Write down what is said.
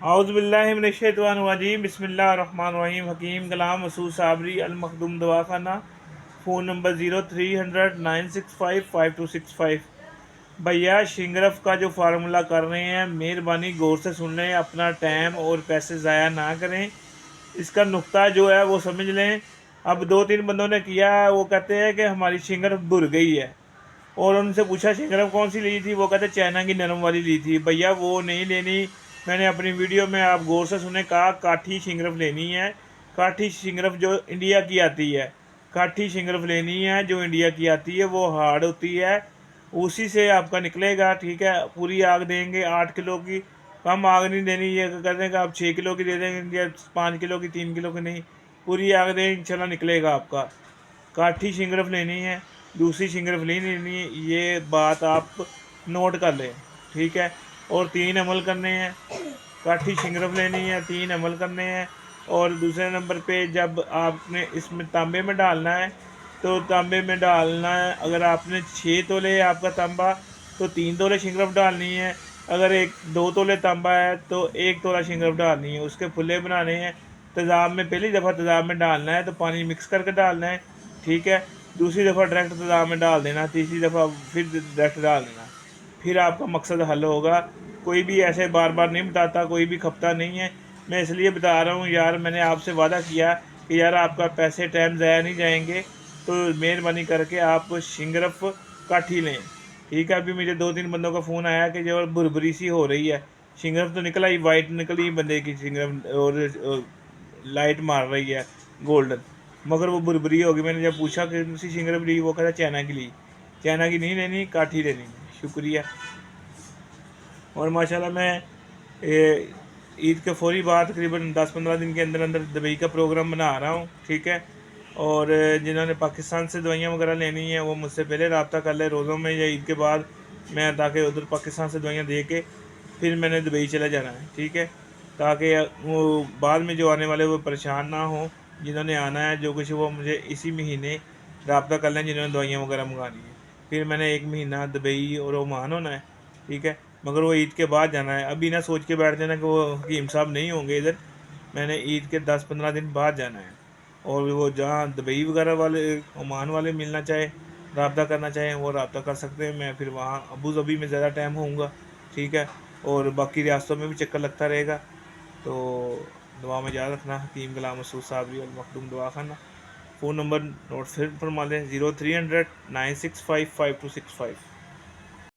اعوذ باللہ من الشیطان الرجیم، بسم اللہ الرحمن الرحیم۔ حکیم کلام مسعود صابری، المخدوم دواخانہ، فون نمبر 0300-965-5265۔ بھیا شنگرف کا جو فارمولہ کر رہے ہیں، مہربانی غور سے سن لیں، اپنا ٹائم اور پیسے ضائع نہ کریں۔ اس کا نقطہ جو ہے وہ سمجھ لیں۔ اب 2-3 بندوں نے کیا ہے، وہ کہتے ہیں کہ ہماری شنگرف بھر گئی ہے، اور ان سے پوچھا شنگرف کون سی لی تھی، وہ کہتے چائنا کی نرم والی لی تھی۔ بھیا وہ نہیں لینی، میں نے اپنی ویڈیو میں آپ غور سے سنیں کہا کاٹھی شنگرف لینی ہے۔ کاٹھی شنگرف جو انڈیا کی آتی ہے، کاٹھی شنگرف لینی ہے جو انڈیا کی آتی ہے، وہ ہارڈ ہوتی ہے، اسی سے آپ کا نکلے گا، ٹھیک ہے۔ پوری آگ دیں گے 8 کلو کی، کم آگ نہیں دینی، یہ کہتے ہیں کہ آپ 6 کلو کی دے دیں گے یا 5 کلو کی، 3 کلو کی نہیں، پوری آگ دیں، انشاءاللہ نکلے گا آپ کا۔ کاٹھی شنگرف لینی ہے، دوسری شنگرف نہیں لینی ہے، یہ بات آپ نوٹ کر لیں، ٹھیک ہے۔ اور 3 عمل کرنے ہیں، کاٹھی شنگرف لینی ہے، 3 عمل کرنے ہیں۔ اور دوسرے نمبر پہ جب آپ نے اس میں تانبے میں ڈالنا ہے تو تانبے میں ڈالنا ہے، اگر آپ نے 6 تولے آپ کا تانبا تو 3 تولے شنگرف ڈالنی ہے، اگر 2 تولے تانبا ہے تو 1 تولہ شنگرف ڈالنی ہے۔ اس کے پھلے بنانے ہیں، تیزاب میں پہلی دفعہ تیزاب میں ڈالنا ہے تو پانی مکس کر کے ڈالنا ہے، ٹھیک ہے۔ دوسری دفعہ ڈائریکٹ تیزاب میں ڈال دینا، تیسری دفعہ پھر ڈائریکٹ ڈال دینا، پھر آپ کا مقصد حل ہوگا۔ کوئی بھی ایسے بار بار نہیں بتاتا، کوئی بھی کھپتا نہیں ہے، میں اس لیے بتا رہا ہوں یار، میں نے آپ سے وعدہ کیا کہ یار آپ کا پیسے ٹائم ضائع نہیں جائیں گے، تو مہربانی کر کے آپ شنگرف کاٹھی لیں، ٹھیک ہے۔ ابھی مجھے 2-3 بندوں کا فون آیا کہ جو بھربری سی ہو رہی ہے، شنگرف تو نکلا ہی وائٹ نکلی بندے کی شنگرف، اور لائٹ مار رہی ہے گولڈن، مگر وہ بھربری ہوگی۔ میں نے جب پوچھا کہ کون سی شنگرف لی، وہ کہتا چائنا کی لی، چائنا کی نہیں لینی، کاٹھی لینی ہے۔ شکریہ۔ اور ماشاءاللہ میں عید کے فوری بعد تقریباً 10-15 دن کے اندر اندر دبئی کا پروگرام بنا رہا ہوں، ٹھیک ہے۔ اور جنہوں نے پاکستان سے دوائیاں وغیرہ لینی ہیں وہ مجھ سے پہلے رابطہ کر لے روزوں میں یا عید کے بعد، میں تاکہ ادھر پاکستان سے دوائیاں دے کے پھر میں نے دبئی چلا جانا ہے، ٹھیک ہے، تاکہ وہ بعد میں جو آنے والے وہ پریشان نہ ہوں۔ جنہوں نے آنا ہے جو کچھ وہ مجھے اسی مہینے رابطہ کر لیں، جنہوں نے دوائیاں وغیرہ منگانی ہیں، پھر میں نے 1 مہینہ دبئی اور عمان ہونا ہے، ٹھیک ہے۔ مگر وہ عید کے بعد جانا ہے، ابھی نہ سوچ کے بیٹھ دینا کہ وہ حکیم صاحب نہیں ہوں گے ادھر، میں نے عید کے 10-15 دن بعد جانا ہے۔ اور وہ جہاں دبئی وغیرہ والے عمان والے ملنا چاہے، رابطہ کرنا چاہیں، وہ رابطہ کر سکتے ہیں، میں پھر وہاں ابوظہبی میں زیادہ ٹائم ہوں گا، ٹھیک ہے۔ اور باقی ریاستوں میں بھی چکر لگتا رہے گا، تو دعا میں یاد رکھنا۔ حکیم کلام مسعود صابری، المخدوم دواخانہ، فون نمبر نوٹ پھر فرما لیں، 0300-965-5265۔